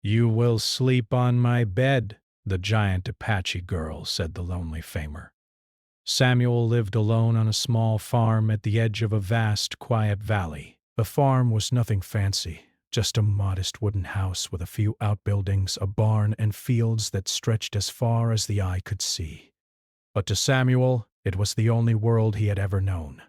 "You will sleep on my bed," the giant Apache girl said, the lonely famer. Samuel lived alone on a small farm at the edge of a vast, quiet valley. The farm was nothing fancy, just a modest wooden house with a few outbuildings, a barn, and fields that stretched as far as the eye could see. But to Samuel, it was the only world he had ever known.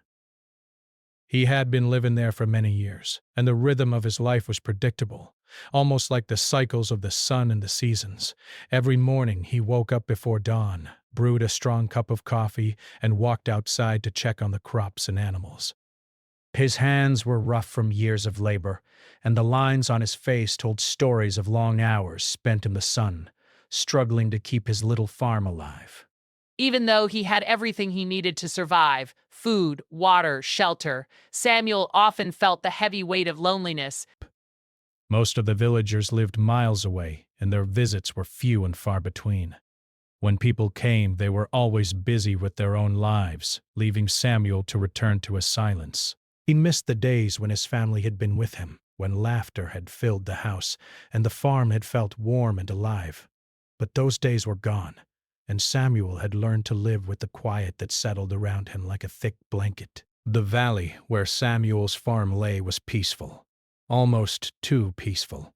He had been living there for many years, and the rhythm of his life was predictable, almost like the cycles of the sun and the seasons. Every morning he woke up before dawn, brewed a strong cup of coffee, and walked outside to check on the crops and animals. His hands were rough from years of labor, and the lines on his face told stories of long hours spent in the sun, struggling to keep his little farm alive. Even though he had everything he needed to survive food, water, shelter Samuel often felt the heavy weight of loneliness. Most of the villagers lived miles away, and their visits were few and far between. When people came, they were always busy with their own lives, leaving Samuel to return to his silence. He missed the days when his family had been with him, when laughter had filled the house, and the farm had felt warm and alive. But those days were gone, and Samuel had learned to live with the quiet that settled around him like a thick blanket. The valley where Samuel's farm lay was peaceful, almost too peaceful.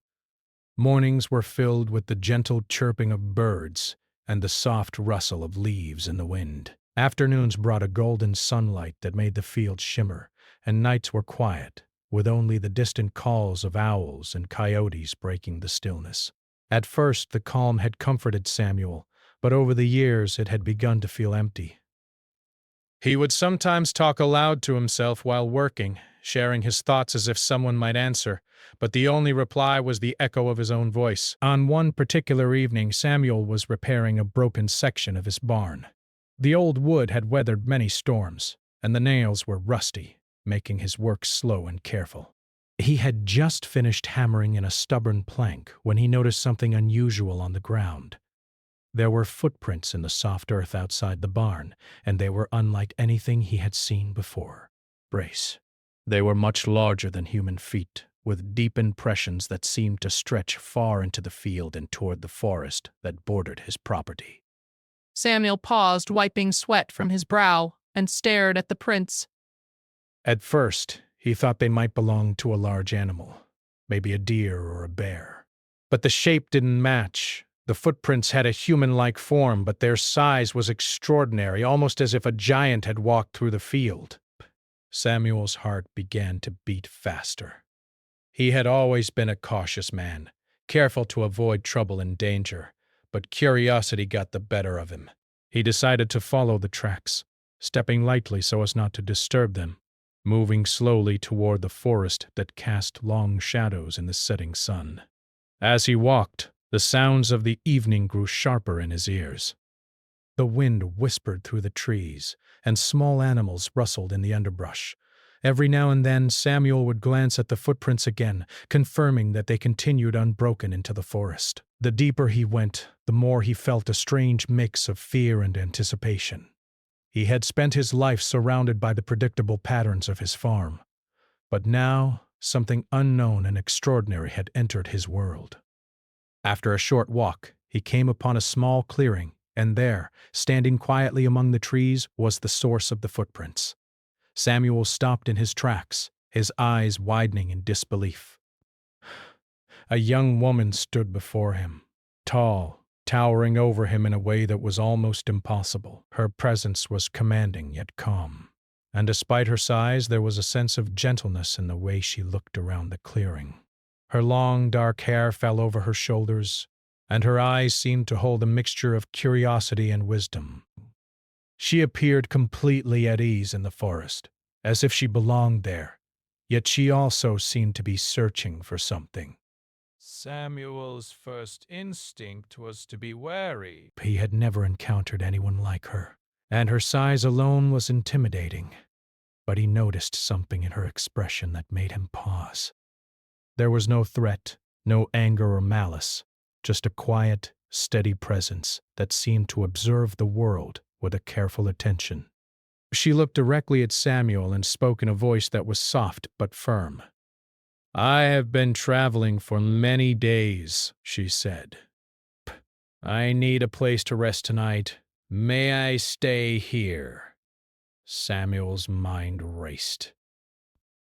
Mornings were filled with the gentle chirping of birds and the soft rustle of leaves in the wind. Afternoons brought a golden sunlight that made the fields shimmer, and nights were quiet, with only the distant calls of owls and coyotes breaking the stillness. At first the calm had comforted Samuel, but over the years it had begun to feel empty. He would sometimes talk aloud to himself while working, sharing his thoughts as if someone might answer, but the only reply was the echo of his own voice. On one particular evening, Samuel was repairing a broken section of his barn. The old wood had weathered many storms, and the nails were rusty, making his work slow and careful. He had just finished hammering in a stubborn plank when he noticed something unusual on the ground. There were footprints in the soft earth outside the barn, and they were unlike anything he had seen before. They were much larger than human feet, with deep impressions that seemed to stretch far into the field and toward the forest that bordered his property. Samuel paused, wiping sweat from his brow, and stared at the prints. At first, he thought they might belong to a large animal, maybe a deer or a bear. But the shape didn't match. The footprints had a human-like form, but their size was extraordinary, almost as if a giant had walked through the field. Samuel's heart began to beat faster. He had always been a cautious man, careful to avoid trouble and danger, but curiosity got the better of him. He decided to follow the tracks, stepping lightly so as not to disturb them, moving slowly toward the forest that cast long shadows in the setting sun. As he walked, the sounds of the evening grew sharper in his ears. The wind whispered through the trees, and small animals rustled in the underbrush. Every now and then Samuel would glance at the footprints again, confirming that they continued unbroken into the forest. The deeper he went, the more he felt a strange mix of fear and anticipation. He had spent his life surrounded by the predictable patterns of his farm, but now something unknown and extraordinary had entered his world. After a short walk, he came upon a small clearing, and there, standing quietly among the trees, was the source of the footprints. Samuel stopped in his tracks, his eyes widening in disbelief. A young woman stood before him, tall, towering over him in a way that was almost impossible. Her presence was commanding yet calm, and despite her size, there was a sense of gentleness in the way she looked around the clearing. Her long, dark hair fell over her shoulders, and her eyes seemed to hold a mixture of curiosity and wisdom. She appeared completely at ease in the forest, as if she belonged there, yet she also seemed to be searching for something. Samuel's first instinct was to be wary. He had never encountered anyone like her, and her size alone was intimidating. But he noticed something in her expression that made him pause. There was no threat, no anger or malice, just a quiet, steady presence that seemed to observe the world with a careful attention. She looked directly at Samuel and spoke in a voice that was soft but firm. I have been traveling for many days, she said. I need a place to rest tonight. May I stay here? Samuel's mind raced.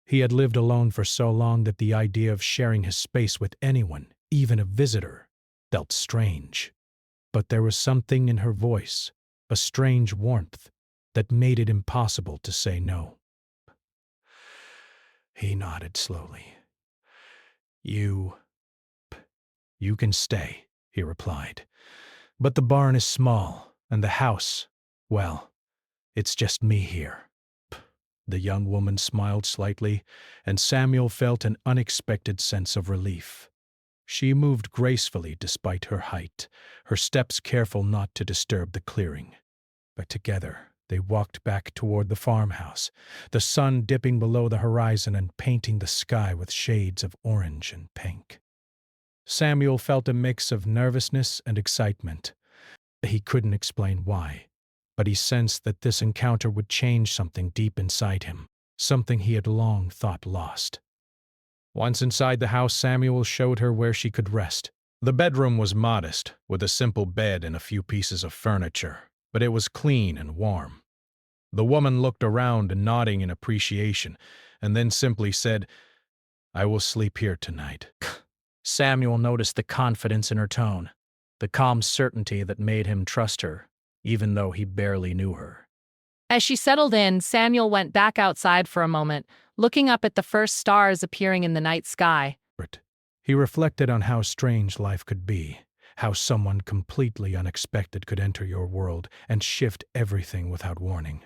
He had lived alone for so long that the idea of sharing his space with anyone, even a visitor, felt strange. But there was something in her voice, a strange warmth, that made it impossible to say no. He nodded slowly. You can stay, he replied. But the barn is small, and the house, well, it's just me here. The young woman smiled slightly, and Samuel felt an unexpected sense of relief. She moved gracefully despite her height, her steps careful not to disturb the clearing. But together they walked back toward the farmhouse, the sun dipping below the horizon and painting the sky with shades of orange and pink. Samuel felt a mix of nervousness and excitement. He couldn't explain why, but he sensed that this encounter would change something deep inside him, something he had long thought lost. Once inside the house, Samuel showed her where she could rest. The bedroom was modest, with a simple bed and a few pieces of furniture, but it was clean and warm. The woman looked around, nodding in appreciation, and then simply said, "I will sleep here tonight." Samuel noticed the confidence in her tone, the calm certainty that made him trust her, even though he barely knew her. As she settled in, Samuel went back outside for a moment, looking up at the first stars appearing in the night sky. He reflected on how strange life could be, how someone completely unexpected could enter your world and shift everything without warning.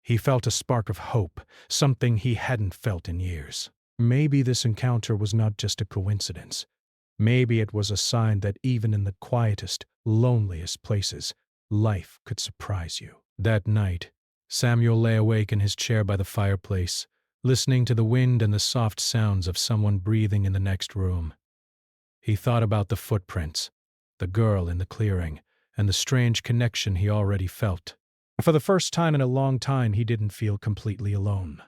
He felt a spark of hope, something he hadn't felt in years. Maybe this encounter was not just a coincidence. Maybe it was a sign that even in the quietest, loneliest places, life could surprise you. That night, Samuel lay awake in his chair by the fireplace, listening to the wind and the soft sounds of someone breathing in the next room. He thought about the footprints, the girl in the clearing, and the strange connection he already felt. For the first time in a long time, he didn't feel completely alone.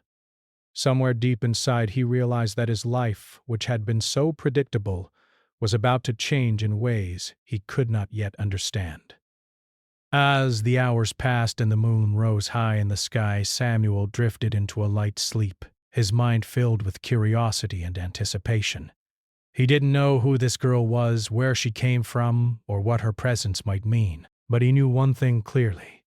Somewhere deep inside, he realized that his life, which had been so predictable, was about to change in ways he could not yet understand. As the hours passed and the moon rose high in the sky, Samuel drifted into a light sleep, his mind filled with curiosity and anticipation. He didn't know who this girl was, where she came from, or what her presence might mean, but he knew one thing clearly.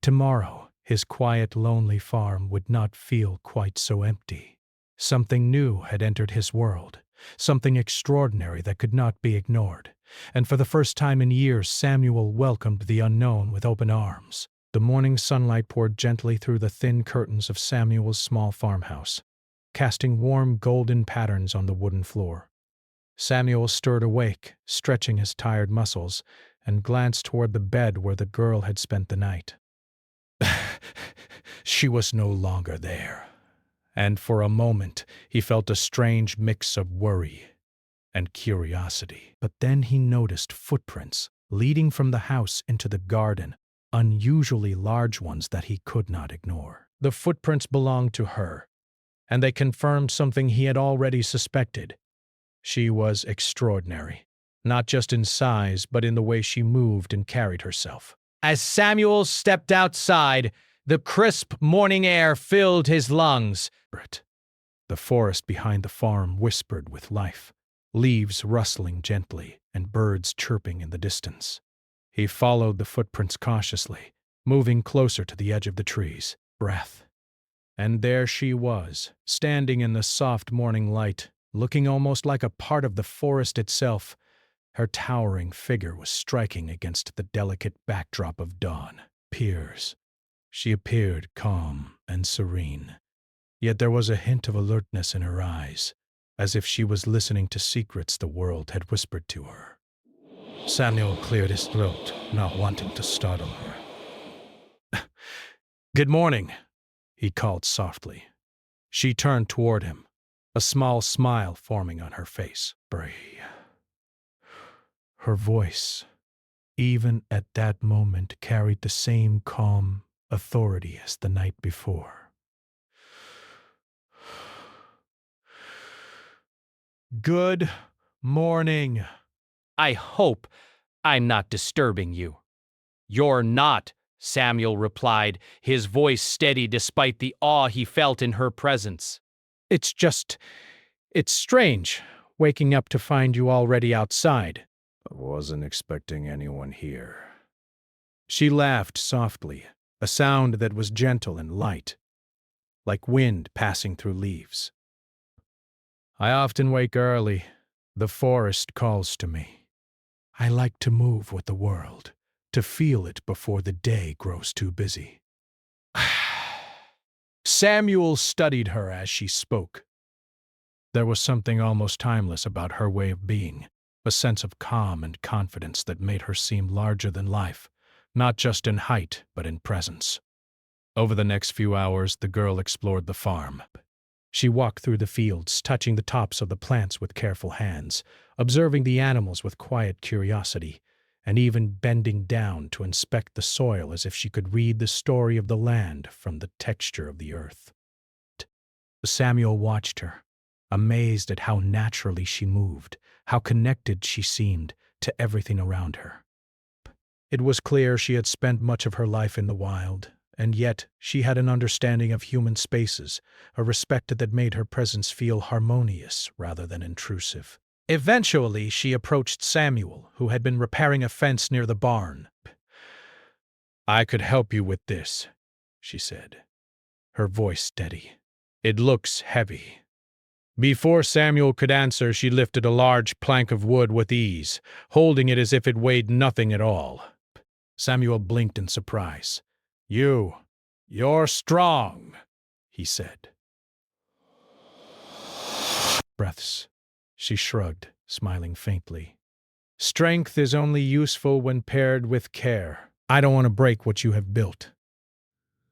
Tomorrow, his quiet, lonely farm would not feel quite so empty. Something new had entered his world, something extraordinary that could not be ignored. And for the first time in years, Samuel welcomed the unknown with open arms. The morning sunlight poured gently through the thin curtains of Samuel's small farmhouse, casting warm golden patterns on the wooden floor. Samuel stirred awake, stretching his tired muscles, and glanced toward the bed where the girl had spent the night. She was no longer there, and for a moment he felt a strange mix of worry and curiosity. But then he noticed footprints leading from the house into the garden, unusually large ones that he could not ignore. The footprints belonged to her, and they confirmed something he had already suspected. She was extraordinary, not just in size, but in the way she moved and carried herself. As Samuel stepped outside, the crisp morning air filled his lungs. The forest behind the farm whispered with life, leaves rustling gently and birds chirping in the distance. He followed the footprints cautiously, moving closer to the edge of the trees. Breath. And there she was, standing in the soft morning light, looking almost like a part of the forest itself. Her towering figure was striking against the delicate backdrop of dawn. She appeared calm and serene, yet there was a hint of alertness in her eyes, as if she was listening to secrets the world had whispered to her. Samuel cleared his throat, not wanting to startle her. "Good morning," he called softly. She turned toward him, a small smile forming on her face. Her voice, even at that moment, carried the same calm authority as the night before. Good morning. I hope I'm not disturbing you. You're not, Samuel replied, his voice steady despite the awe he felt in her presence. It's strange, waking up to find you already outside. I wasn't expecting anyone here. She laughed softly, a sound that was gentle and light, like wind passing through leaves. I often wake early. The forest calls to me. I like to move with the world, to feel it before the day grows too busy. Samuel studied her as she spoke. There was something almost timeless about her way of being, a sense of calm and confidence that made her seem larger than life, not just in height, but in presence. Over the next few hours, the girl explored the farm. She walked through the fields, touching the tops of the plants with careful hands, observing the animals with quiet curiosity, and even bending down to inspect the soil as if she could read the story of the land from the texture of the earth. Samuel watched her, amazed at how naturally she moved, how connected she seemed to everything around her. It was clear she had spent much of her life in the wild, and yet she had an understanding of human spaces, a respect that made her presence feel harmonious rather than intrusive. Eventually, she approached Samuel, who had been repairing a fence near the barn. I could help you with this, she said, her voice steady. It looks heavy. Before Samuel could answer, she lifted a large plank of wood with ease, holding it as if it weighed nothing at all. Samuel blinked in surprise. You're strong, he said. Breaths. She shrugged, smiling faintly. Strength is only useful when paired with care. I don't want to break what you have built.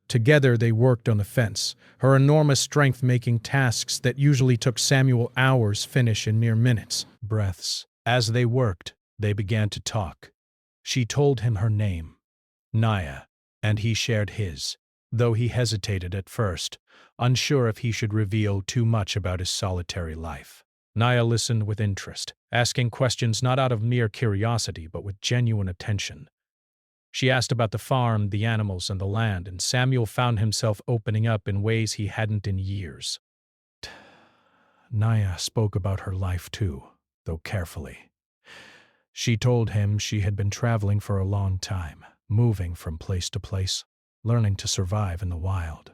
Together they worked on the fence, her enormous strength making tasks that usually took Samuel hours finish in mere minutes. Breaths. As they worked, they began to talk. She told him her name, Naya, and he shared his, though he hesitated at first, unsure if he should reveal too much about his solitary life. Naya listened with interest, asking questions not out of mere curiosity but with genuine attention. She asked about the farm, the animals, and the land, and Samuel found himself opening up in ways he hadn't in years. Naya spoke about her life too, though carefully. She told him she had been traveling for a long time, moving from place to place, learning to survive in the wild.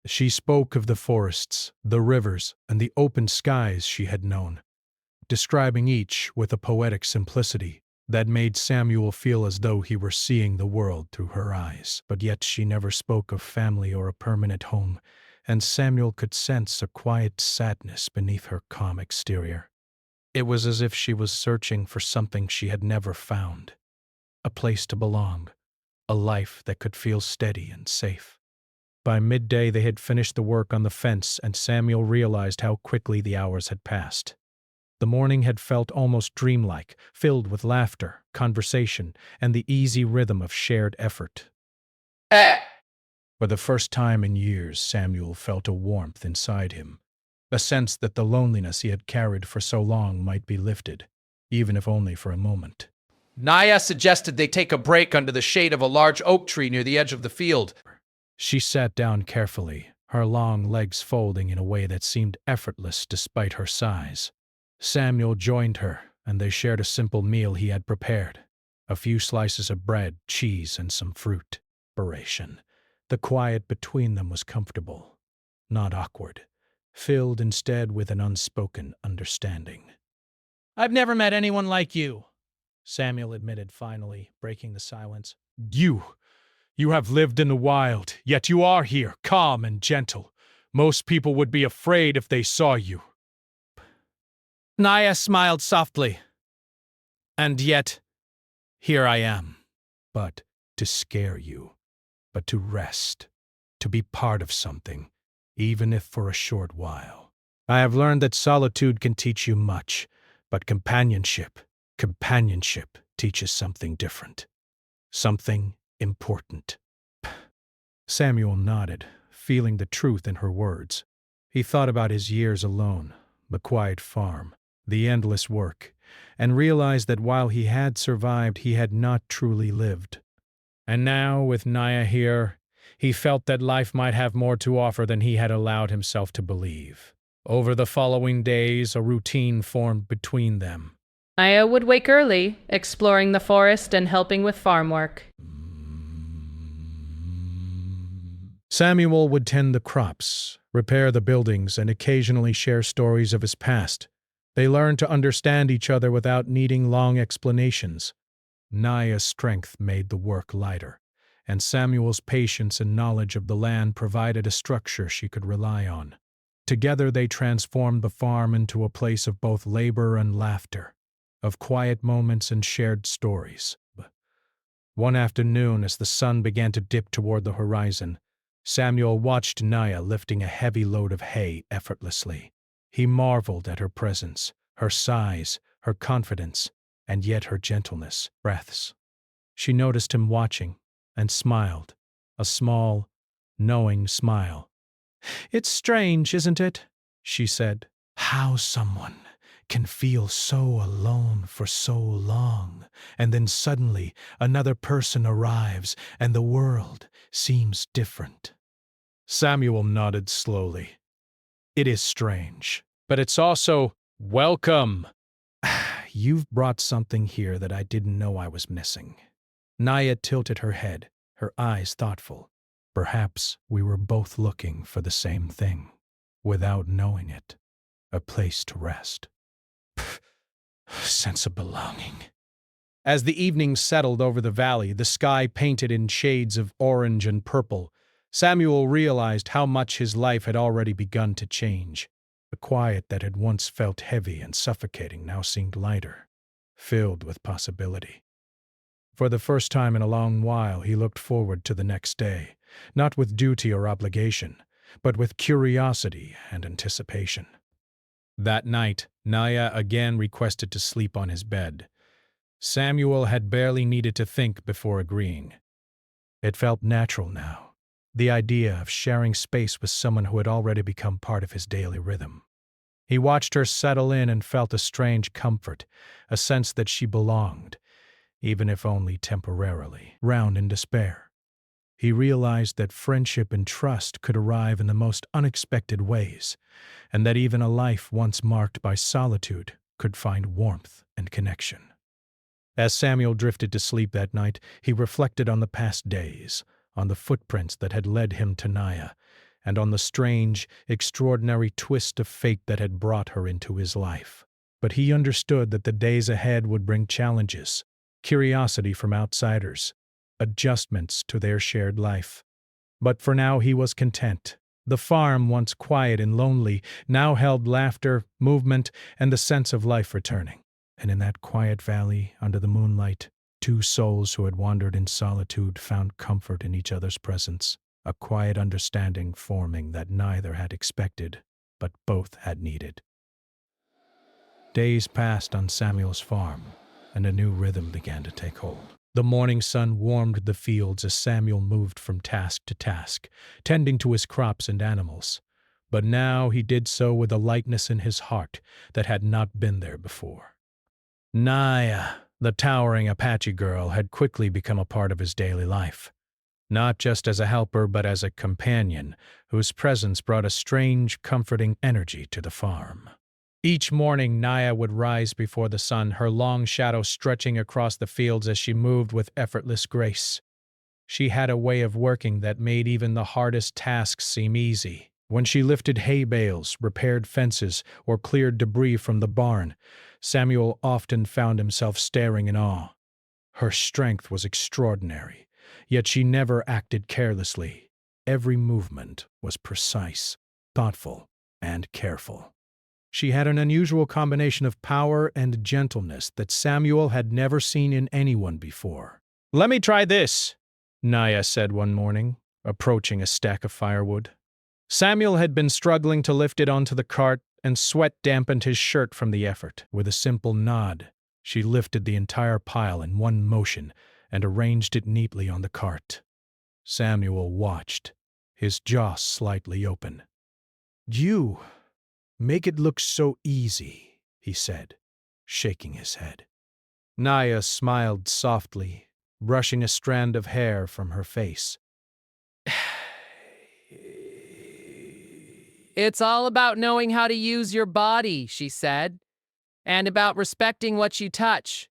She spoke of the forests, the rivers, and the open skies she had known, describing each with a poetic simplicity that made Samuel feel as though he were seeing the world through her eyes. But yet she never spoke of family or a permanent home, and Samuel could sense a quiet sadness beneath her calm exterior. It was as if she was searching for something she had never found, a place to belong, a life that could feel steady and safe. By midday they had finished the work on the fence, and Samuel realized how quickly the hours had passed. The morning had felt almost dreamlike, filled with laughter, conversation, and the easy rhythm of shared effort. For the first time in years, Samuel felt a warmth inside him, a sense that the loneliness he had carried for so long might be lifted, even if only for a moment. Naya suggested they take a break under the shade of a large oak tree near the edge of the field. She sat down carefully, her long legs folding in a way that seemed effortless despite her size. Samuel joined her, and they shared a simple meal he had prepared. A few slices of bread, cheese, and some fruit. The quiet between them was comfortable, not awkward, filled instead with an unspoken understanding. I've never met anyone like you, Samuel admitted finally, breaking the silence. You have lived in the wild, yet you are here, calm and gentle. Most people would be afraid if they saw you. Naya smiled softly. And yet, here I am. But to scare you, but to rest, to be part of something, even if for a short while. I have learned that solitude can teach you much, but companionship teaches something different. Something important. Samuel nodded, feeling the truth in her words. He thought about his years alone, the quiet farm, the endless work, and realized that while he had survived, he had not truly lived. And now, with Naya here, he felt that life might have more to offer than he had allowed himself to believe. Over the following days, a routine formed between them. Naya would wake early, exploring the forest and helping with farm work. Samuel would tend the crops, repair the buildings, and occasionally share stories of his past. They learned to understand each other without needing long explanations. Naya's strength made the work lighter, and Samuel's patience and knowledge of the land provided a structure she could rely on. Together they transformed the farm into a place of both labor and laughter, of quiet moments and shared stories. One afternoon, as the sun began to dip toward the horizon, Samuel watched Naya lifting a heavy load of hay effortlessly. He marveled at her presence, her size, her confidence, and yet her gentleness, breaths. She noticed him watching and smiled, a small, knowing smile. "It's strange, isn't it?" she said. "How someone can feel so alone for so long, and then suddenly another person arrives and the world seems different." Samuel nodded slowly. "It is strange, but it's also welcome. You've brought something here that I didn't know I was missing." Naya tilted her head, her eyes thoughtful. Perhaps we were both looking for the same thing, without knowing it. A place to rest. Sense of belonging. As the evening settled over the valley, the sky painted in shades of orange and purple, Samuel realized how much his life had already begun to change. The quiet that had once felt heavy and suffocating now seemed lighter, filled with possibility. For the first time in a long while, he looked forward to the next day, not with duty or obligation, but with curiosity and anticipation. That night, Naya again requested to sleep on his bed. Samuel had barely needed to think before agreeing. It felt natural now, the idea of sharing space with someone who had already become part of his daily rhythm. He watched her settle in and felt a strange comfort, a sense that she belonged, even if only temporarily, round in despair. He realized that friendship and trust could arrive in the most unexpected ways, and that even a life once marked by solitude could find warmth and connection. As Samuel drifted to sleep that night, he reflected on the past days, on the footprints that had led him to Naya, and on the strange, extraordinary twist of fate that had brought her into his life. But he understood that the days ahead would bring challenges, curiosity from outsiders, adjustments to their shared life. But for now he was content. The farm, once quiet and lonely, now held laughter, movement, and the sense of life returning. And in that quiet valley, under the moonlight, two souls who had wandered in solitude found comfort in each other's presence, a quiet understanding forming that neither had expected, but both had needed. Days passed on Samuel's farm, and a new rhythm began to take hold. The morning sun warmed the fields as Samuel moved from task to task, tending to his crops and animals. But now he did so with a lightness in his heart that had not been there before. Naya, the towering Apache girl, had quickly become a part of his daily life. Not just as a helper, but as a companion, whose presence brought a strange, comforting energy to the farm. Each morning, Naya would rise before the sun, her long shadow stretching across the fields as she moved with effortless grace. She had a way of working that made even the hardest tasks seem easy. When she lifted hay bales, repaired fences, or cleared debris from the barn, Samuel often found himself staring in awe. Her strength was extraordinary, yet she never acted carelessly. Every movement was precise, thoughtful, and careful. She had an unusual combination of power and gentleness that Samuel had never seen in anyone before. "Let me try this," Naya said one morning, approaching a stack of firewood. Samuel had been struggling to lift it onto the cart, and sweat dampened his shirt from the effort. With a simple nod, she lifted the entire pile in one motion and arranged it neatly on the cart. Samuel watched, his jaw slightly open. "You make it look so easy," he said, shaking his head. Naya smiled softly, brushing a strand of hair from her face. It's all about knowing how to use your body, she said, and about respecting what you touch.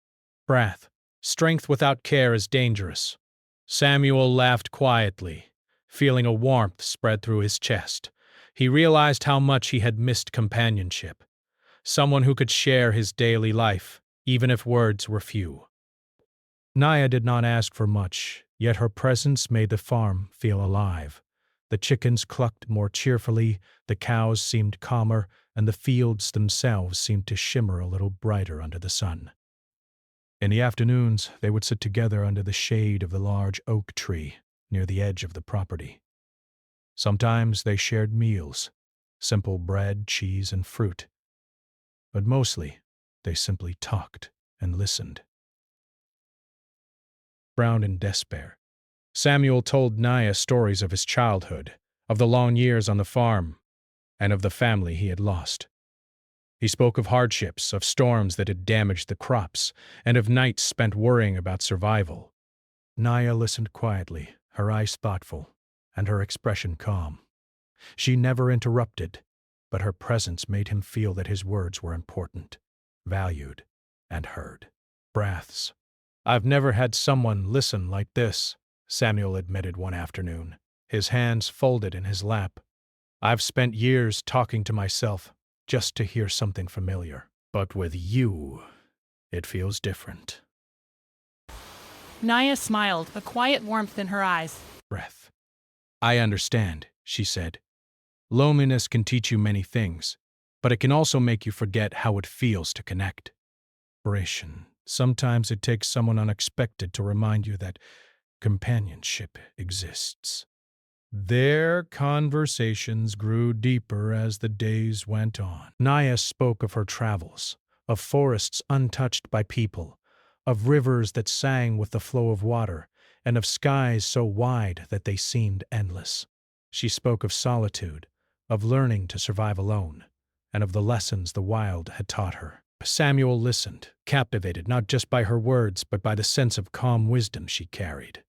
Wrath. Strength without care is dangerous. Samuel laughed quietly, feeling a warmth spread through his chest. He realized how much he had missed companionship. Someone who could share his daily life, even if words were few. Naya did not ask for much, yet her presence made the farm feel alive. The chickens clucked more cheerfully, the cows seemed calmer, and the fields themselves seemed to shimmer a little brighter under the sun. In the afternoons, they would sit together under the shade of the large oak tree near the edge of the property. Sometimes they shared meals, simple bread, cheese, and fruit. But mostly, they simply talked and listened. Brown in despair, Samuel told Naya stories of his childhood, of the long years on the farm, and of the family he had lost. He spoke of hardships, of storms that had damaged the crops, and of nights spent worrying about survival. Naya listened quietly, her eyes thoughtful, and her expression calm. She never interrupted, but her presence made him feel that his words were important, valued, and heard. Breaths. "I've never had someone listen like this," Samuel admitted one afternoon, his hands folded in his lap. "I've spent years talking to myself just to hear something familiar. But with you, it feels different." Naya smiled, a quiet warmth in her eyes. Breath. "I understand," she said. "Loneliness can teach you many things, but it can also make you forget how it feels to connect." Narration. Sometimes it takes someone unexpected to remind you that companionship exists. Their conversations grew deeper as the days went on. Naya spoke of her travels, of forests untouched by people, of rivers that sang with the flow of water, and of skies so wide that they seemed endless. She spoke of solitude, of learning to survive alone, and of the lessons the wild had taught her. Samuel listened, captivated not just by her words but by the sense of calm wisdom she carried.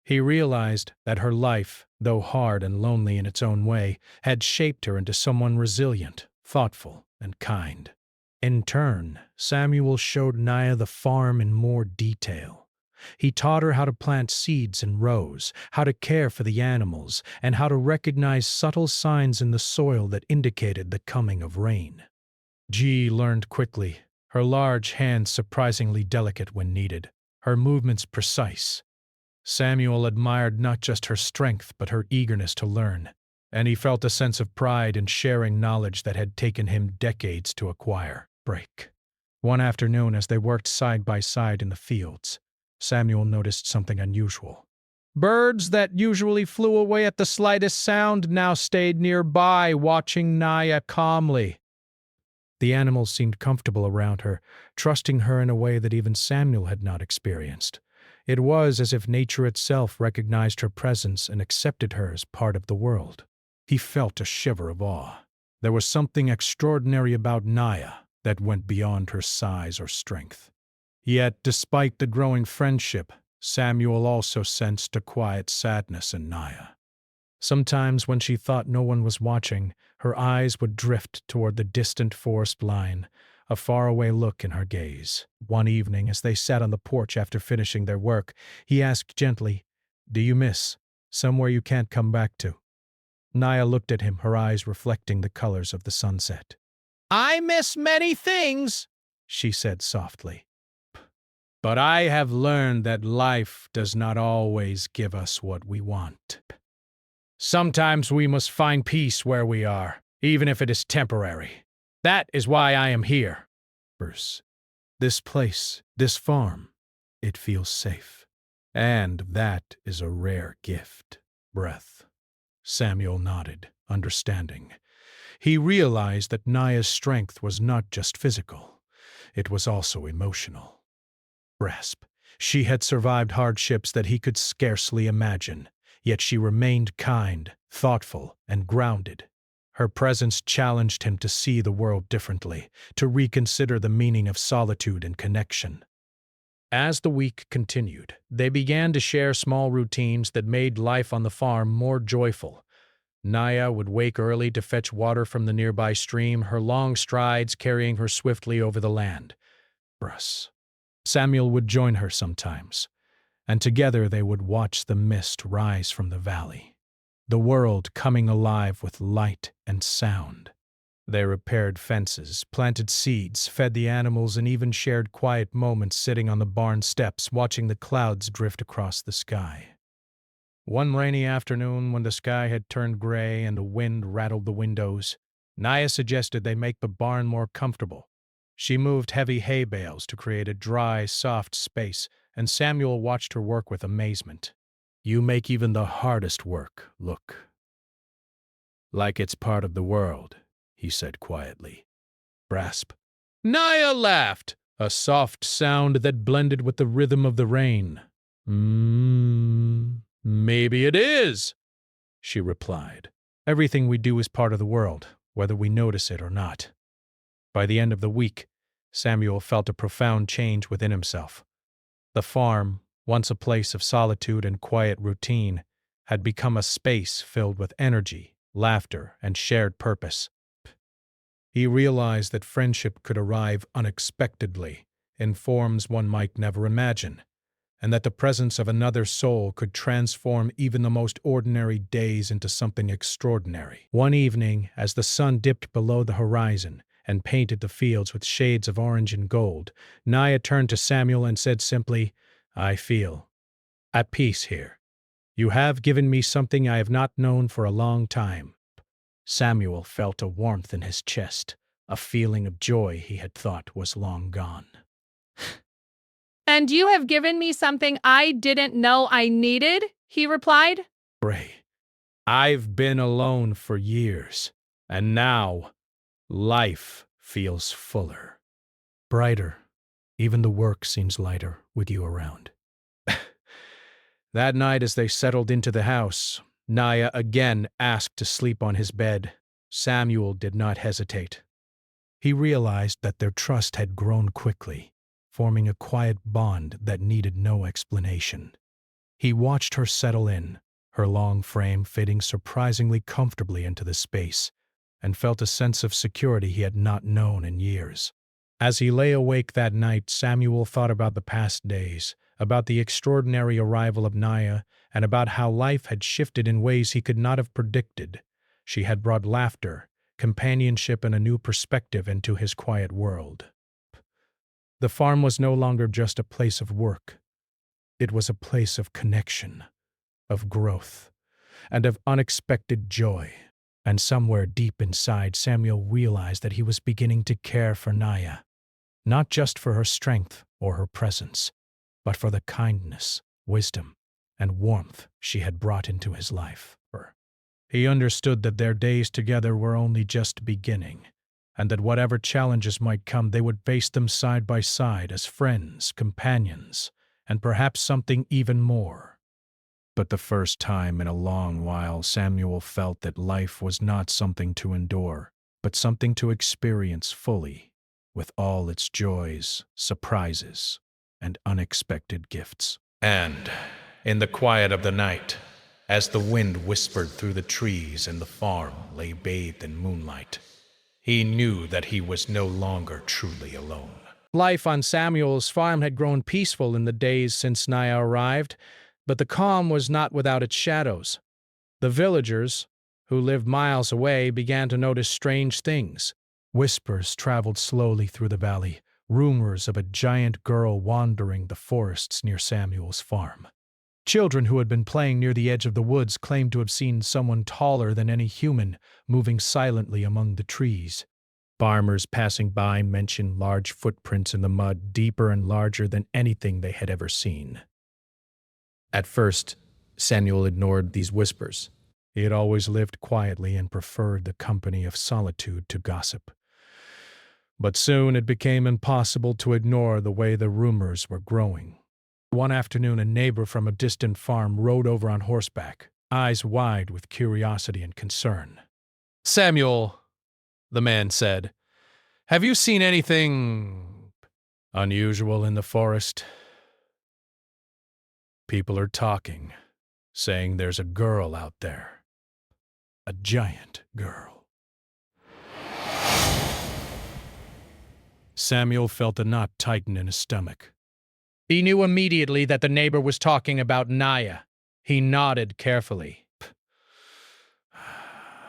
He realized that her life, though hard and lonely in its own way, had shaped her into someone resilient, thoughtful, and kind. In turn, Samuel showed Naya the farm in more detail. He taught her how to plant seeds in rows, how to care for the animals, and how to recognize subtle signs in the soil that indicated the coming of rain. G learned quickly, her large hands surprisingly delicate when needed, her movements precise. Samuel admired not just her strength but her eagerness to learn, and he felt a sense of pride in sharing knowledge that had taken him decades to acquire. Break. One afternoon, as they worked side by side in the fields, Samuel noticed something unusual. Birds that usually flew away at the slightest sound now stayed nearby, watching Naya calmly. The animals seemed comfortable around her, trusting her in a way that even Samuel had not experienced. It was as if nature itself recognized her presence and accepted her as part of the world. He felt a shiver of awe. There was something extraordinary about Naya that went beyond her size or strength. Yet, despite the growing friendship, Samuel also sensed a quiet sadness in Naya. Sometimes, when she thought no one was watching, her eyes would drift toward the distant forest line, a faraway look in her gaze. One evening, as they sat on the porch after finishing their work, he asked gently, "Do you miss somewhere you can't come back to?" Naya looked at him, her eyes reflecting the colors of the sunset. "I miss many things," she said softly. "But I have learned that life does not always give us what we want. Sometimes we must find peace where we are, even if it is temporary. That is why I am here." Bruce. "This place, this farm, it feels safe. And that is a rare gift." Breath. Samuel nodded, understanding. He realized that Naya's strength was not just physical. It was also emotional. Grasp. She had survived hardships that he could scarcely imagine, yet she remained kind, thoughtful, and grounded. Her presence challenged him to see the world differently, to reconsider the meaning of solitude and connection. As the week continued, they began to share small routines that made life on the farm more joyful. Naya would wake early to fetch water from the nearby stream, her long strides carrying her swiftly over the land. Samuel would join her sometimes, and together they would watch the mist rise from the valley, the world coming alive with light and sound. They repaired fences, planted seeds, fed the animals, and even shared quiet moments sitting on the barn steps watching the clouds drift across the sky. One rainy afternoon, when the sky had turned gray and the wind rattled the windows, Naya suggested they make the barn more comfortable. She moved heavy hay bales to create a dry, soft space, and Samuel watched her work with amazement. "You make even the hardest work look like it's part of the world," he said quietly. Brasp. Naya laughed, a soft sound that blended with the rhythm of the rain. Maybe it is," she replied. "Everything we do is part of the world, whether we notice it or not." By the end of the week, Samuel felt a profound change within himself. The farm, once a place of solitude and quiet routine, had become a space filled with energy, laughter, and shared purpose. He realized that friendship could arrive unexpectedly, in forms one might never imagine, and that the presence of another soul could transform even the most ordinary days into something extraordinary. One evening, as the sun dipped below the horizon and painted the fields with shades of orange and gold, Naya turned to Samuel and said simply, "I feel at peace here. You have given me something I have not known for a long time." Samuel felt a warmth in his chest, a feeling of joy he had thought was long gone. "And you have given me something I didn't know I needed," he replied. "Bray, I've been alone for years, and now life feels fuller. Brighter. Even the work seems lighter with you around." That night, as they settled into the house, Naya again asked to sleep on his bed. Samuel did not hesitate. He realized that their trust had grown quickly, forming a quiet bond that needed no explanation. He watched her settle in, her long frame fitting surprisingly comfortably into the space, and felt a sense of security he had not known in years. As he lay awake that night, Samuel thought about the past days, about the extraordinary arrival of Naya, and about how life had shifted in ways he could not have predicted. She had brought laughter, companionship, and a new perspective into his quiet world. The farm was no longer just a place of work. It was a place of connection, of growth, and of unexpected joy. And somewhere deep inside, Samuel realized that he was beginning to care for Naya, not just for her strength or her presence, but for the kindness, wisdom, and warmth she had brought into his life. He understood that their days together were only just beginning, and that whatever challenges might come, they would face them side by side as friends, companions, and perhaps something even more. But the first time in a long while, Samuel felt that life was not something to endure, but something to experience fully, with all its joys, surprises, and unexpected gifts. And, in the quiet of the night, as the wind whispered through the trees and the farm lay bathed in moonlight, he knew that he was no longer truly alone. Life on Samuel's farm had grown peaceful in the days since Naya arrived, but the calm was not without its shadows. The villagers, who lived miles away, began to notice strange things. Whispers traveled slowly through the valley, rumors of a giant girl wandering the forests near Samuel's farm. Children who had been playing near the edge of the woods claimed to have seen someone taller than any human moving silently among the trees. Farmers passing by mentioned large footprints in the mud, deeper and larger than anything they had ever seen. At first, Samuel ignored these whispers. He had always lived quietly and preferred the company of solitude to gossip. But soon it became impossible to ignore the way the rumors were growing. One afternoon, a neighbor from a distant farm rode over on horseback, eyes wide with curiosity and concern. Samuel, the man said, have you seen anything unusual in the forest? People are talking, saying there's a girl out there. A giant girl. Samuel felt a knot tighten in his stomach. He knew immediately that the neighbor was talking about Naya. He nodded carefully.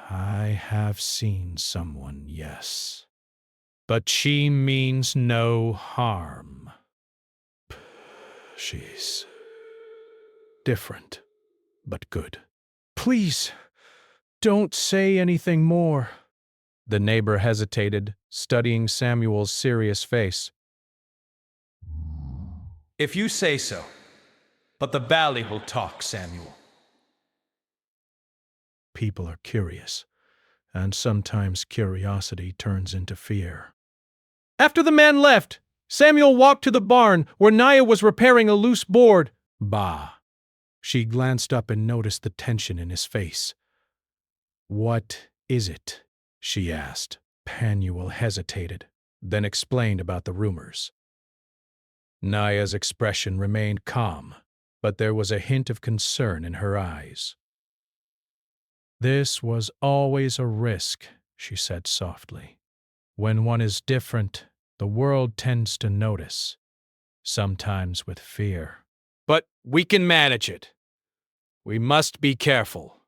I have seen someone, yes. But she means no harm. She's different, but good. Please, don't say anything more. The neighbor hesitated, studying Samuel's serious face. If you say so. But the valley will talk, Samuel. People are curious, and sometimes curiosity turns into fear. After the man left, Samuel walked to the barn where Naya was repairing a loose board. Bah. She glanced up and noticed the tension in his face. What is it? She asked. Samuel hesitated, then explained about the rumors. Naya's expression remained calm, but there was a hint of concern in her eyes. This was always a risk, she said softly. When one is different, the world tends to notice, sometimes with fear. But we can manage it. We must be careful.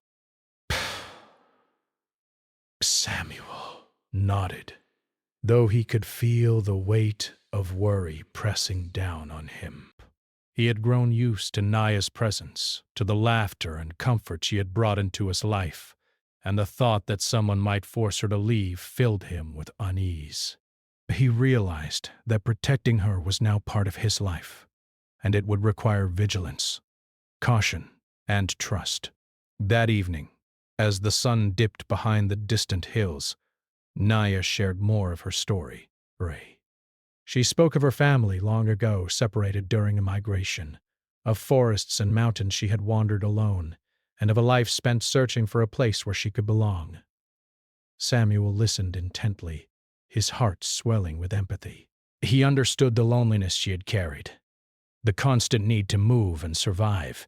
Samuel nodded, though he could feel the weight of worry pressing down on him. He had grown used to Naya's presence, to the laughter and comfort she had brought into his life, and the thought that someone might force her to leave filled him with unease. He realized that protecting her was now part of his life, and it would require vigilance, caution, and trust. That evening, as the sun dipped behind the distant hills, Naya shared more of her story, Ray. She spoke of her family long ago separated during a migration, of forests and mountains she had wandered alone, and of a life spent searching for a place where she could belong. Samuel listened intently, his heart swelling with empathy. He understood the loneliness she had carried, the constant need to move and survive,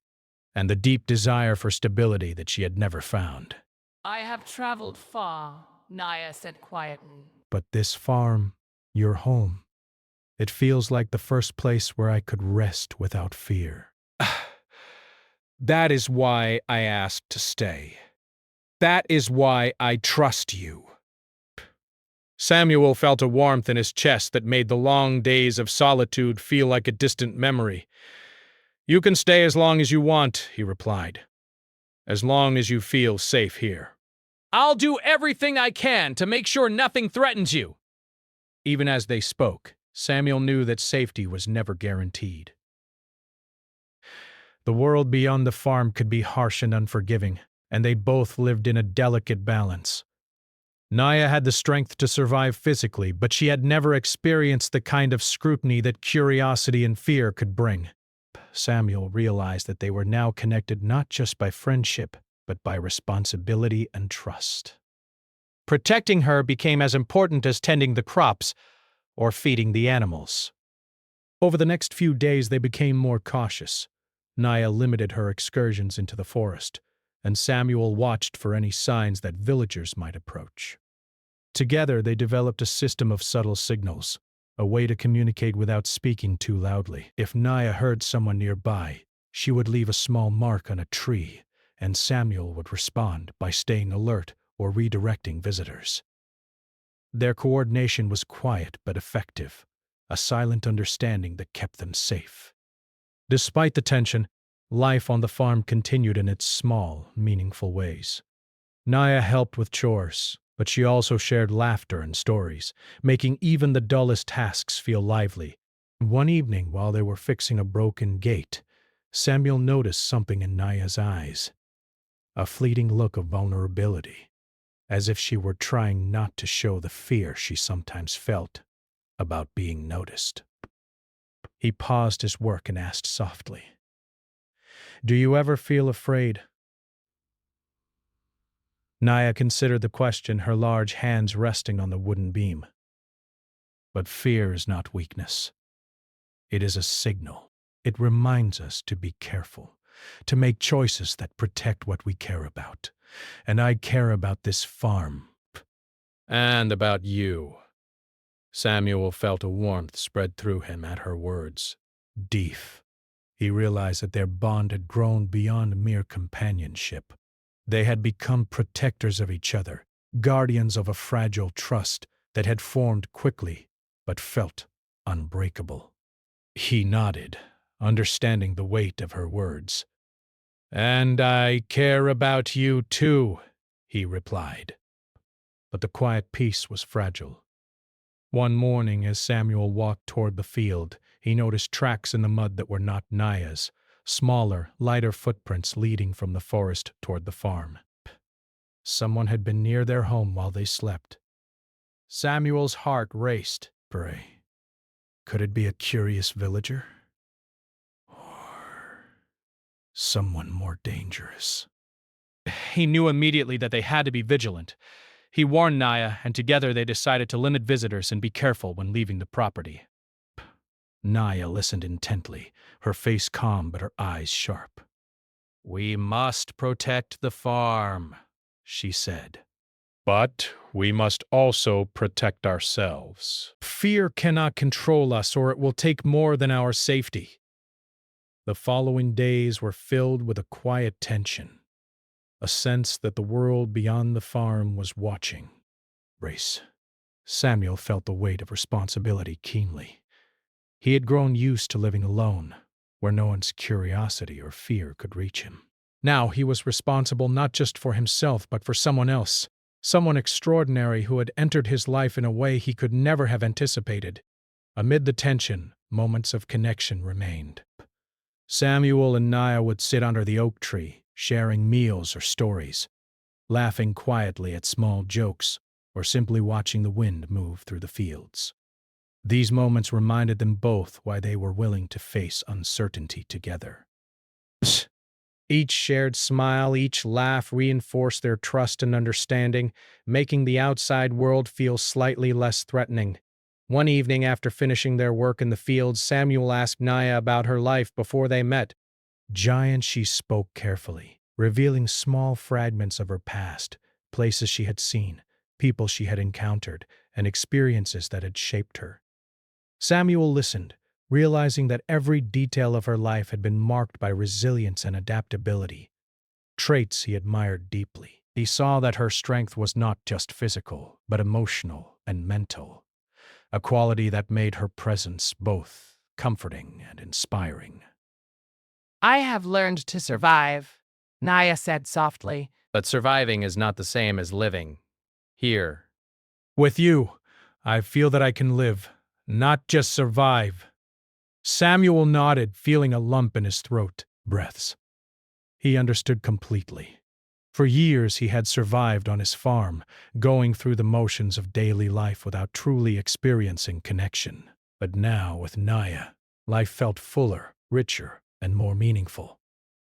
and the deep desire for stability that she had never found. I have traveled far, Naya said quietly. But this farm, your home, it feels like the first place where I could rest without fear. That is why I asked to stay. That is why I trust you. Samuel felt a warmth in his chest that made the long days of solitude feel like a distant memory. You can stay as long as you want, he replied. As long as you feel safe here. I'll do everything I can to make sure nothing threatens you. Even as they spoke, Samuel knew that safety was never guaranteed. The world beyond the farm could be harsh and unforgiving, and they both lived in a delicate balance. Naya had the strength to survive physically, but she had never experienced the kind of scrutiny that curiosity and fear could bring. Samuel realized that they were now connected not just by friendship, but by responsibility and trust. Protecting her became as important as tending the crops or feeding the animals. Over the next few days, they became more cautious. Naya limited her excursions into the forest, and Samuel watched for any signs that villagers might approach. Together, they developed a system of subtle signals, a way to communicate without speaking too loudly. If Naya heard someone nearby, she would leave a small mark on a tree, and Samuel would respond by staying alert or redirecting visitors. Their coordination was quiet but effective, a silent understanding that kept them safe. Despite the tension, life on the farm continued in its small, meaningful ways. Naya helped with chores, but she also shared laughter and stories, making even the dullest tasks feel lively. One evening, while they were fixing a broken gate, Samuel noticed something in Naya's eyes, a fleeting look of vulnerability, as if she were trying not to show the fear she sometimes felt about being noticed. He paused his work and asked softly, "Do you ever feel afraid?" Naya considered the question, her large hands resting on the wooden beam. But fear is not weakness. It is a signal. It reminds us to be careful, to make choices that protect what we care about. And I care about this farm. And about you. Samuel felt a warmth spread through him at her words. Deep. He realized that their bond had grown beyond mere companionship. They had become protectors of each other, guardians of a fragile trust that had formed quickly but felt unbreakable. He nodded, understanding the weight of her words. "And I care about you too," he replied. But the quiet peace was fragile. One morning, as Samuel walked toward the field, he noticed tracks in the mud that were not Naya's, smaller, lighter footprints leading from the forest toward the farm. Someone had been near their home while they slept. Samuel's heart raced. Pray, could it be a curious villager? Or someone more dangerous? He knew immediately that they had to be vigilant. He warned Naya, and together they decided to limit visitors and be careful when leaving the property. Naya listened intently, her face calm but her eyes sharp. "We must protect the farm," she said. "But we must also protect ourselves. Fear cannot control us, or it will take more than our safety." The following days were filled with a quiet tension, a sense that the world beyond the farm was watching. Samuel felt the weight of responsibility keenly. He had grown used to living alone, where no one's curiosity or fear could reach him. Now he was responsible not just for himself but for someone else, someone extraordinary who had entered his life in a way he could never have anticipated. Amid the tension, moments of connection remained. Samuel and Naya would sit under the oak tree, sharing meals or stories, laughing quietly at small jokes, or simply watching the wind move through the fields. These moments reminded them both why they were willing to face uncertainty together. Each shared smile, each laugh reinforced their trust and understanding, making the outside world feel slightly less threatening. One evening after finishing their work in the fields, Samuel asked Naya about her life before they met. Giant, she spoke carefully, revealing small fragments of her past, places she had seen, people she had encountered, and experiences that had shaped her. Samuel listened, realizing that every detail of her life had been marked by resilience and adaptability, traits he admired deeply. He saw that her strength was not just physical, but emotional and mental, a quality that made her presence both comforting and inspiring. "I have learned to survive," Naya said softly. But surviving is not the same as living. Here. With you, I feel that I can live, not just survive. Samuel nodded, feeling a lump in his throat. Breaths. He understood completely. For years he had survived on his farm, going through the motions of daily life without truly experiencing connection. But now, with Naya, life felt fuller, richer, and more meaningful.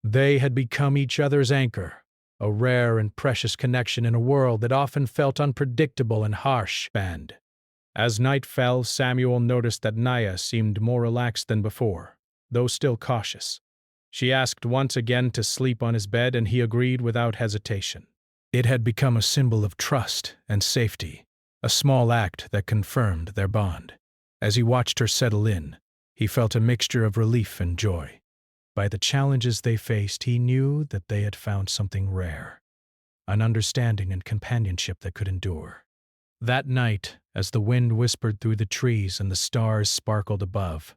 They had become each other's anchor, a rare and precious connection in a world that often felt unpredictable and harsh. As night fell, Samuel noticed that Naya seemed more relaxed than before, though still cautious. She asked once again to sleep on his bed, and he agreed without hesitation. It had become a symbol of trust and safety, a small act that confirmed their bond. As he watched her settle in, he felt a mixture of relief and joy. By the challenges they faced, he knew that they had found something rare, an understanding and companionship that could endure. That night, as the wind whispered through the trees and the stars sparkled above,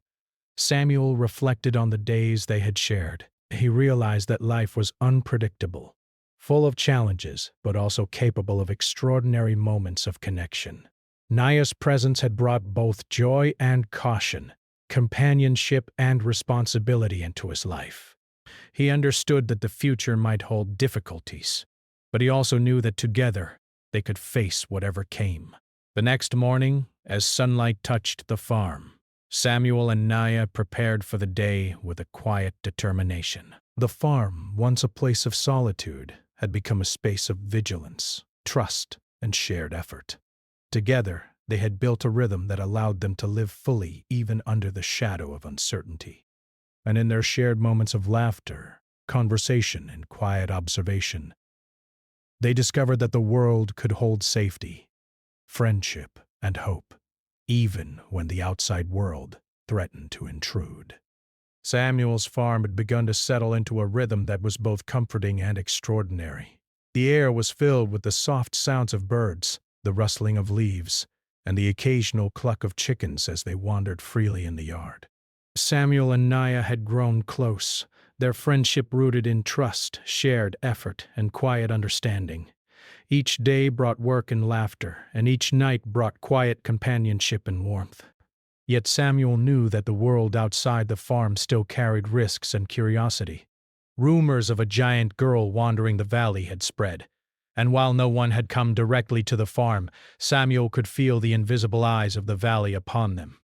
Samuel reflected on the days they had shared. He realized that life was unpredictable, full of challenges, but also capable of extraordinary moments of connection. Naya's presence had brought both joy and caution, companionship and responsibility into his life. He understood that the future might hold difficulties, but he also knew that together they could face whatever came. The next morning, as sunlight touched the farm, Samuel and Naya prepared for the day with a quiet determination. The farm, once a place of solitude, had become a space of vigilance, trust, and shared effort. Together, they had built a rhythm that allowed them to live fully even under the shadow of uncertainty. And in their shared moments of laughter, conversation, and quiet observation, they discovered that the world could hold safety, friendship, and hope, even when the outside world threatened to intrude. Samuel's farm had begun to settle into a rhythm that was both comforting and extraordinary. The air was filled with the soft sounds of birds, the rustling of leaves, and the occasional cluck of chickens as they wandered freely in the yard. Samuel and Naya had grown close, their friendship rooted in trust, shared effort, and quiet understanding. Each day brought work and laughter, and each night brought quiet companionship and warmth. Yet Samuel knew that the world outside the farm still carried risks and curiosity. Rumors of a giant girl wandering the valley had spread, and while no one had come directly to the farm, Samuel could feel the invisible eyes of the valley upon them.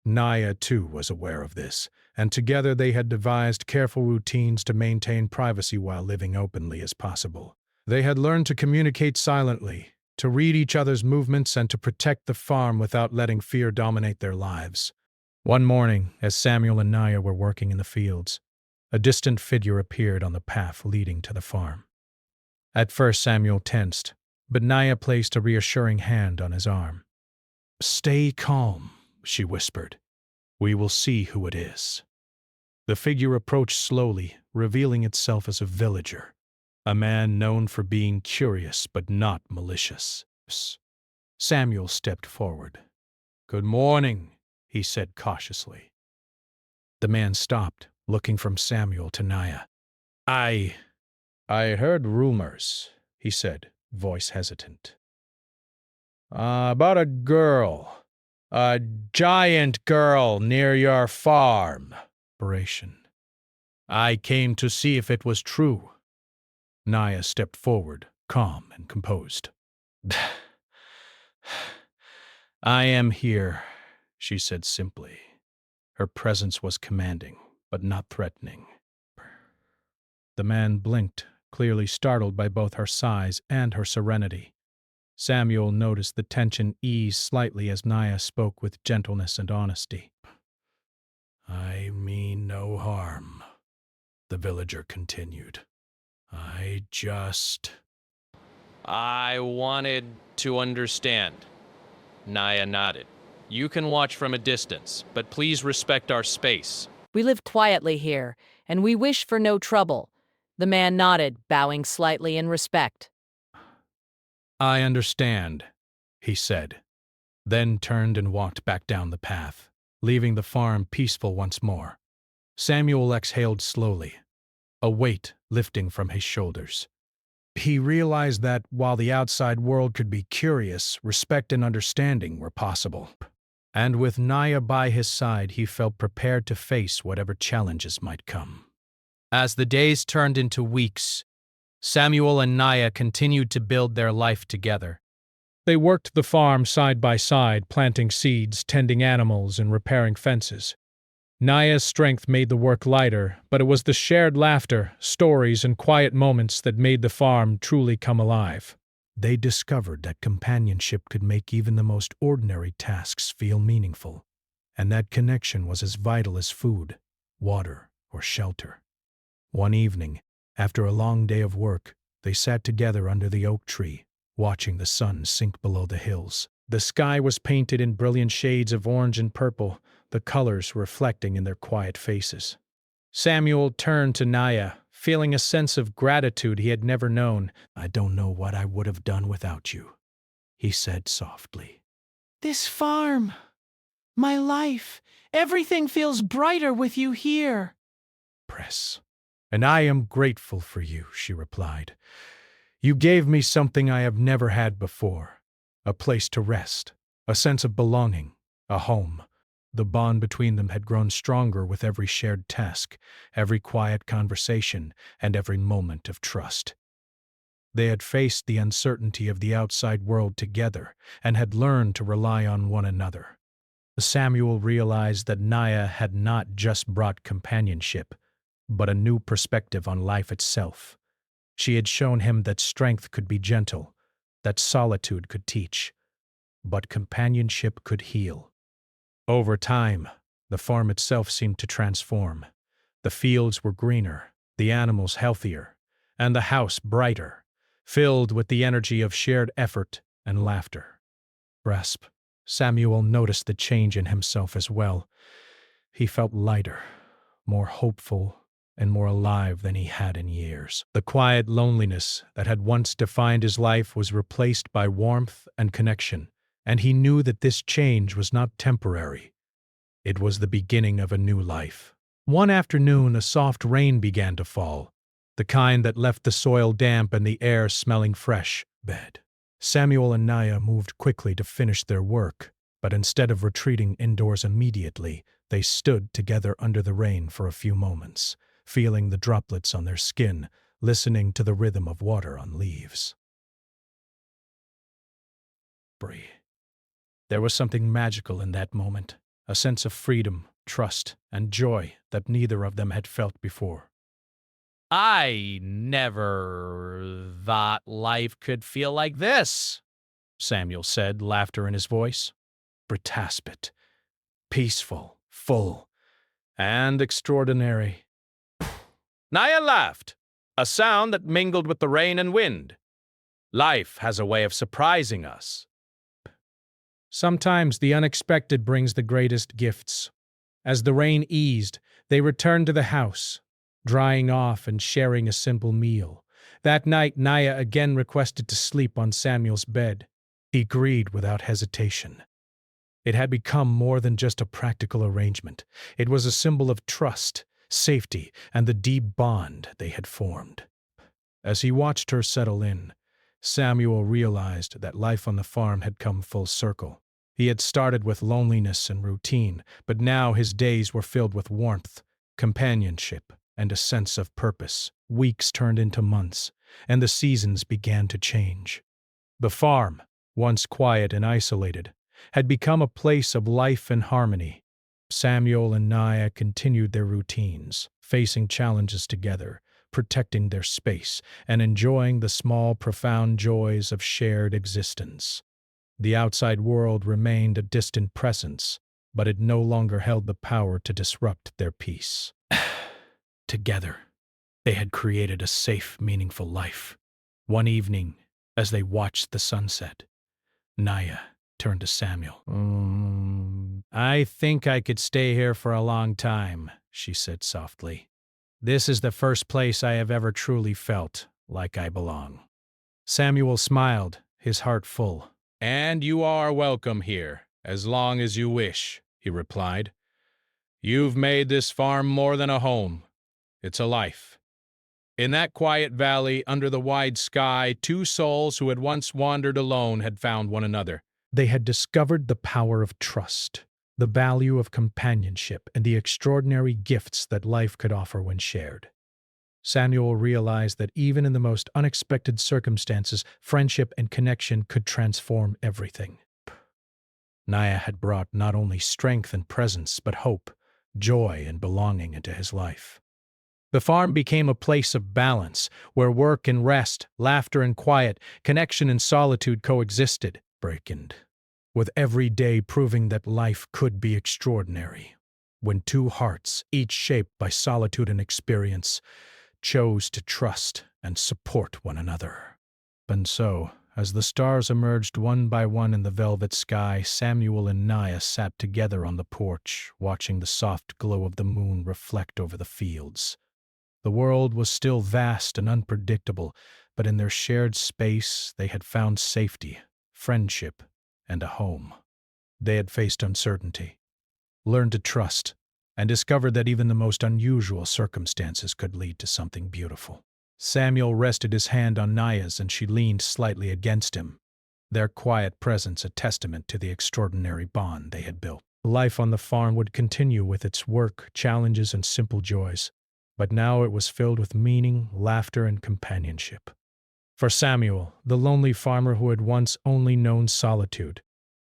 Naya, too, was aware of this, and together they had devised careful routines to maintain privacy while living openly as possible. They had learned to communicate silently, to read each other's movements, and to protect the farm without letting fear dominate their lives. One morning, as Samuel and Naya were working in the fields, a distant figure appeared on the path leading to the farm. At first Samuel tensed, but Naya placed a reassuring hand on his arm. "Stay calm," she whispered. "We will see who it is." The figure approached slowly, revealing itself as a villager, a man known for being curious but not malicious. Samuel stepped forward. "Good morning," he said cautiously. The man stopped, looking from Samuel to Naya. I heard rumors," he said, voice hesitant. "About a girl. A giant girl near your farm." Narration. "I came to see if it was true." Naya stepped forward, calm and composed. "I am here," she said simply. Her presence was commanding, but not threatening. The man blinked, clearly startled by both her size and her serenity. Samuel noticed the tension ease slightly as Naya spoke with gentleness and honesty. "I mean no harm," the villager continued. I wanted to understand." Naya nodded. "You can watch from a distance, but please respect our space." We live quietly here, and we wish for no trouble. The man nodded, bowing slightly in respect. "I understand," he said, then turned and walked back down the path, leaving the farm peaceful once more. Samuel exhaled slowly, a weight lifting from his shoulders. He realized that while the outside world could be curious, respect and understanding were possible. And with Naya by his side, he felt prepared to face whatever challenges might come. As the days turned into weeks, Samuel and Naya continued to build their life together. They worked the farm side by side, planting seeds, tending animals, and repairing fences. Naya's strength made the work lighter, but it was the shared laughter, stories, and quiet moments that made the farm truly come alive. They discovered that companionship could make even the most ordinary tasks feel meaningful, and that connection was as vital as food, water, or shelter. One evening, after a long day of work, they sat together under the oak tree, watching the sun sink below the hills. The sky was painted in brilliant shades of orange and purple, the colors reflecting in their quiet faces. Samuel turned to Naya, feeling a sense of gratitude he had never known. "I don't know what I would have done without you," he said softly. This farm, my life, everything feels brighter with you here. "Press. And I am grateful for you," she replied. "You gave me something I have never had before, a place to rest, a sense of belonging, a home." The bond between them had grown stronger with every shared task, every quiet conversation, and every moment of trust. They had faced the uncertainty of the outside world together and had learned to rely on one another. Samuel realized that Naya had not just brought companionship, but a new perspective on life itself. She had shown him that strength could be gentle, that solitude could teach, but companionship could heal. Over time, the farm itself seemed to transform. The fields were greener, the animals healthier, and the house brighter, filled with the energy of shared effort and laughter. Grasp. Samuel noticed the change in himself as well. He felt lighter, more hopeful, and more alive than he had in years. The quiet loneliness that had once defined his life was replaced by warmth and connection, and he knew that this change was not temporary. It was the beginning of a new life. One afternoon, a soft rain began to fall, the kind that left the soil damp and the air smelling fresh. Samuel and Naya moved quickly to finish their work, but instead of retreating indoors immediately, they stood together under the rain for a few moments, feeling the droplets on their skin, listening to the rhythm of water on leaves. There was something magical in that moment, a sense of freedom, trust, and joy that neither of them had felt before. I never thought life could feel like this, Samuel said, laughter in his voice. Britaspit, peaceful, full, and extraordinary. Naya laughed, a sound that mingled with the rain and wind. Life has a way of surprising us. Sometimes the unexpected brings the greatest gifts. As the rain eased, they returned to the house, drying off and sharing a simple meal. That night, Naya again requested to sleep on Samuel's bed. He agreed without hesitation. It had become more than just a practical arrangement. It was a symbol of trust, safety, and the deep bond they had formed. As he watched her settle in, Samuel realized that life on the farm had come full circle. He had started with loneliness and routine, but now his days were filled with warmth, companionship, and a sense of purpose. Weeks turned into months, and the seasons began to change. The farm, once quiet and isolated, had become a place of life and harmony. Samuel and Naya continued their routines, facing challenges together, protecting their space, and enjoying the small, profound joys of shared existence. The outside world remained a distant presence, but it no longer held the power to disrupt their peace. Together, they had created a safe, meaningful life. One evening, as they watched the sunset, Naya turned to Samuel. I think I could stay here for a long time, she said softly. This is the first place I have ever truly felt like I belong. Samuel smiled, his heart full. And you are welcome here, as long as you wish, he replied. You've made this farm more than a home. It's a life. In that quiet valley, under the wide sky, two souls who had once wandered alone had found one another. They had discovered the power of trust, the value of companionship, and the extraordinary gifts that life could offer when shared. Samuel realized that even in the most unexpected circumstances, friendship and connection could transform everything. Naya had brought not only strength and presence, but hope, joy, and belonging into his life. The farm became a place of balance, where work and rest, laughter and quiet, connection and solitude coexisted, with every day proving that life could be extraordinary, when two hearts, each shaped by solitude and experience, chose to trust and support one another. And so, as the stars emerged one by one in the velvet sky, Samuel and Naya sat together on the porch, watching the soft glow of the moon reflect over the fields. The world was still vast and unpredictable, but in their shared space they had found safety, friendship, and a home. They had faced uncertainty, learned to trust, and discovered that even the most unusual circumstances could lead to something beautiful. Samuel rested his hand on Naya's and she leaned slightly against him, their quiet presence a testament to the extraordinary bond they had built. Life on the farm would continue with its work, challenges, and simple joys, but now it was filled with meaning, laughter, and companionship. For Samuel, the lonely farmer who had once only known solitude,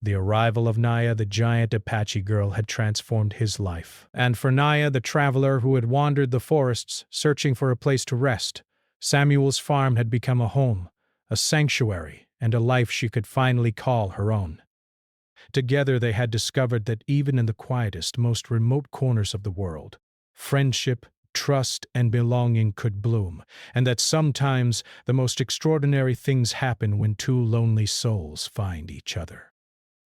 the arrival of Naya, the giant Apache girl, had transformed his life. And for Naya, the traveler who had wandered the forests, searching for a place to rest, Samuel's farm had become a home, a sanctuary, and a life she could finally call her own. Together they had discovered that even in the quietest, most remote corners of the world, friendship, trust, and belonging could bloom, and that sometimes the most extraordinary things happen when two lonely souls find each other.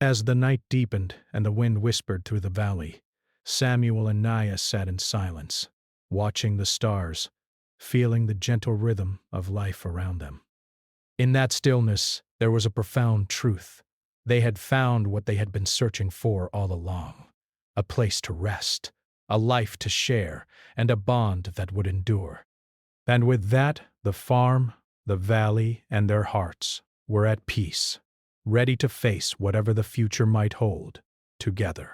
As the night deepened and the wind whispered through the valley, Samuel and Naya sat in silence, watching the stars, feeling the gentle rhythm of life around them. In that stillness, there was a profound truth. They had found what they had been searching for all along: a place to rest, a life to share, and a bond that would endure. And with that, the farm, the valley, and their hearts were at peace, ready to face whatever the future might hold, together.